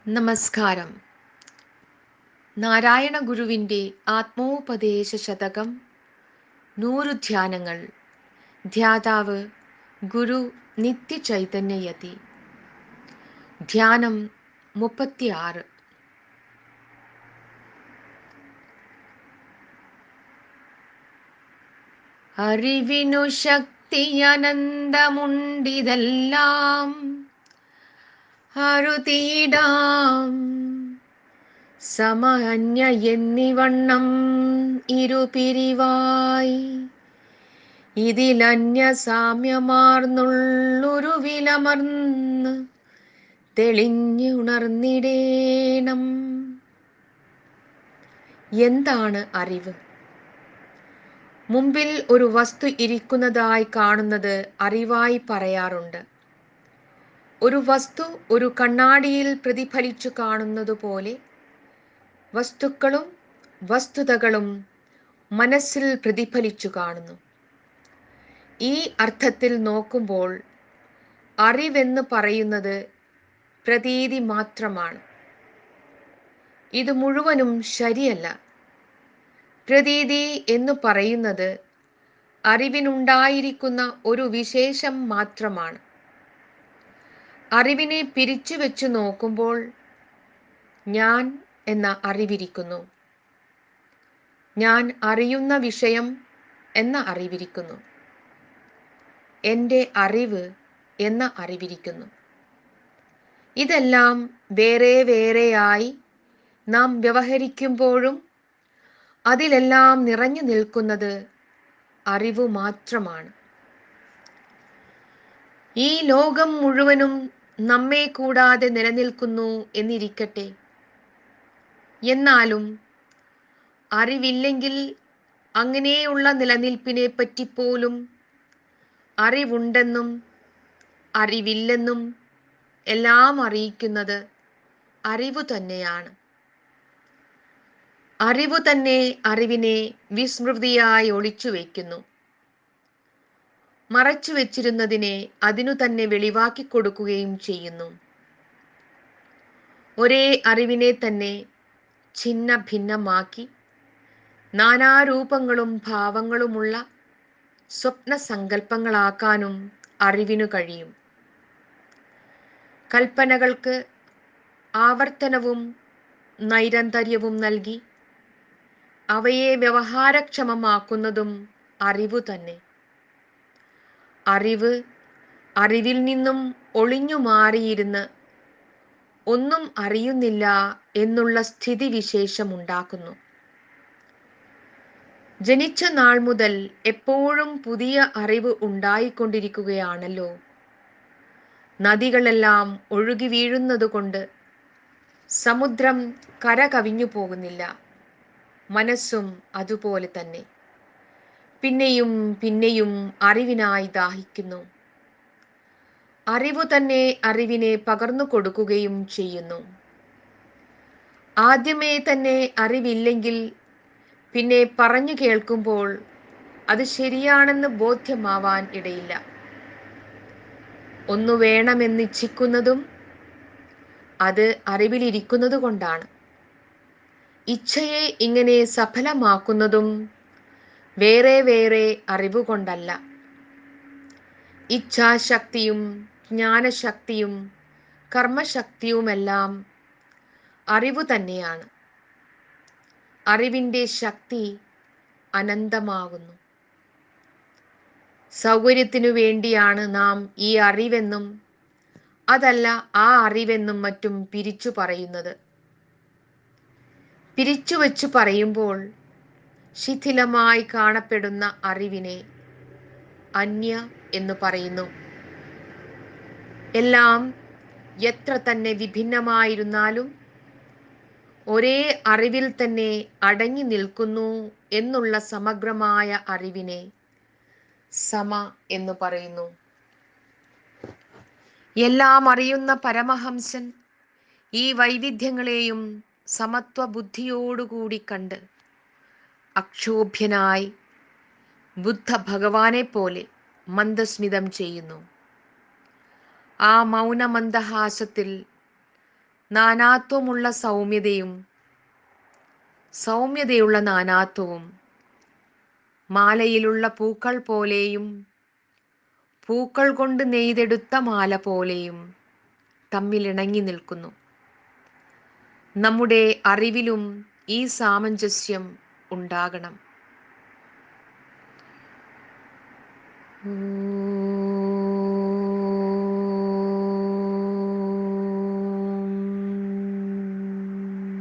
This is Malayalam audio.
നമസ്കാരം. നാരായണ ഗുരുവിൻ്റെ ആത്മോപദേശ ശതകം 100 ധ്യാനങ്ങൾ. ധ്യാതാവ് ഗുരു നിത്യചൈതന്യയതി. ധ്യാനം 36. അറിവിനു ശക്തി അനന്തമുണ്ടിതെല്ലാം അരുതീടാം സമന്യ എന്നിവണ്ണം ഇരുപിരിവായി ഇതിലന്യ സാമ്യമാർന്നുള്ളൊരു വിലമർന്ന് തെളിഞ്ഞുണർന്നിടേണം. എന്താണ് അറിവ്? മുമ്പിൽ ഒരു വസ്തു ഇരിക്കുന്നതായി കാണുന്നത് അറിവായി പറയാറുണ്ട്. ഒരു വസ്തു ഒരു കണ്ണാടിയിൽ പ്രതിഫലിച്ചു കാണുന്നതുപോലെ വസ്തുക്കളും വസ്തുതകളും മനസ്സിൽ പ്രതിഫലിച്ചു കാണുന്നു. ഈ അർത്ഥത്തിൽ നോക്കുമ്പോൾ അറിവെന്ന് പറയുന്നത് പ്രതീതി മാത്രമാണ്. ഇത് മുഴുവനും ശരിയല്ല. പ്രതീതി എന്ന് പറയുന്നത് അറിവിനുണ്ടായിരിക്കുന്ന ഒരു വിശേഷം മാത്രമാണ്. അറിവിനെ പിരിച്ചു വെച്ച് നോക്കുമ്പോൾ ഞാൻ എന്ന അറിവിരിക്കുന്നു, ഞാൻ അറിയുന്ന വിഷയം എന്ന അറിവിരിക്കുന്നു, എൻ്റെ അറിവ് എന്ന അറിവിരിക്കുന്നു. ഇതെല്ലാം വേറെ വേറെയായി നാം വ്യവഹരിക്കുമ്പോഴും അതിലെല്ലാം നിറഞ്ഞു നിൽക്കുന്നത് അറിവ് മാത്രമാണ്. ഈ ലോകം മുഴുവനും നമ്മെ കൂടാതെ നിലനിൽക്കുന്നു എന്നിരിക്കട്ടെ. എന്നാലും അറിവില്ലെങ്കിൽ അങ്ങനെയുള്ള നിലനിൽപ്പിനെ പറ്റിപ്പോലും അറിവുണ്ടെന്നും അറിവില്ലെന്നും എല്ലാം അറിയിക്കുന്നത് അറിവ് തന്നെയാണ്. അറിവ് തന്നെ അറിവിനെ വിസ്മൃതിയായി ഒളിച്ചു വയ്ക്കുന്നു. മറച്ചു വെച്ചിരുന്നതിനെ അതിനു തന്നെ വെളിവാക്കി കൊടുക്കുകയും ചെയ്യുന്നു. ഒരേ അറിവിനെ തന്നെ ഛിന്ന ഭിന്നമാക്കി നാനാരൂപങ്ങളും ഭാവങ്ങളുമുള്ള സ്വപ്ന സങ്കല്പങ്ങളാക്കാനും അറിവിനു കഴിയും. കൽപ്പനകൾക്ക് ആവർത്തനവും നൈരന്തര്യവും നൽകി അവയെ വ്യവഹാരക്ഷമമാക്കുന്നതും അറിവു തന്നെ. അറിവ് അറിവിൽ നിന്നും ഒളിഞ്ഞു മാറിയിരുന്ന് ഒന്നും അറിയുന്നില്ല എന്നുള്ള സ്ഥിതിവിശേഷമുണ്ടാക്കുന്നു. ജനിച്ച നാൾ മുതൽ എപ്പോഴും പുതിയ അറിവ് ഉണ്ടായിക്കൊണ്ടിരിക്കുകയാണല്ലോ. നദികളെല്ലാം ഒഴുകി വീഴുന്നതുകൊണ്ട് സമുദ്രം കര കവിഞ്ഞു പോകുന്നില്ല. മനസ്സും അതുപോലെ തന്നെ പിന്നെയും പിന്നെയും അറിവിനായി ദാഹിക്കുന്നു. അറിവ് തന്നെ അറിവിനെ പകർന്നു കൊടുക്കുകയും ചെയ്യുന്നു. ആദ്യമേ തന്നെ അറിവില്ലെങ്കിൽ പിന്നെ പറഞ്ഞു കേൾക്കുമ്പോൾ അത് ശരിയാണെന്ന് ബോധ്യമാവാൻ ഇടയില്ല. ഒന്നു വേണമെന്നിച്ഛിക്കുന്നതും അത് അറിവിലിരിക്കുന്നത് കൊണ്ടാണ്. ഇച്ഛയെ ഇങ്ങനെ സഫലമാക്കുന്നതും വേറെ വേറെ അറിവുകൊണ്ടല്ല. ഇച്ഛാശക്തിയും ജ്ഞാനശക്തിയും കർമ്മശക്തിയുമെല്ലാം അറിവ് തന്നെയാണ്. അറിവിൻ്റെ ശക്തി അനന്തമാകുന്നു. സൗകര്യത്തിനു വേണ്ടിയാണ് നാം ഈ അറിവെന്നും അതല്ല ആ അറിവെന്നും മറ്റും പിരിച്ചു പറയുന്നത്. പിരിച്ചു വച്ചു പറയുമ്പോൾ ശിഥിലമായി കാണപ്പെടുന്ന അറിവിനെ അന്യ എന്ന് പറയുന്നു. എല്ലാം എത്ര തന്നെ വിഭിന്നമായിരുന്നാലും ഒരേ അറിവിൽ തന്നെ അടങ്ങി നിൽക്കുന്നു എന്നുള്ള സമഗ്രമായ അറിവിനെ സമ എന്ന് പറയുന്നു. എല്ലാം അറിയുന്ന പരമഹംസൻ ഈ വൈവിധ്യങ്ങളെയും സമത്വ ബുദ്ധിയോടുകൂടി കണ്ട് അക്ഷോഭ്യനായി ബുദ്ധ ഭഗവാനെ പോലെ മന്ദസ്മിതം ചെയ്യുന്നു. ആ മൗനമന്ദഹാസത്തിൽ നാനാത്വമുള്ള സൗമ്യതയുള്ള നാനാത്വവും മാലയിലുള്ള പൂക്കൾ പോലെയും പൂക്കൾ കൊണ്ട് നെയ്തെടുത്ത മാല പോലെയും തമ്മിലിണങ്ങി നിൽക്കുന്നു. നമ്മുടെ അറിവിലും ഈ സാമഞ്ജസ്യം ഉണ്ടാകണം.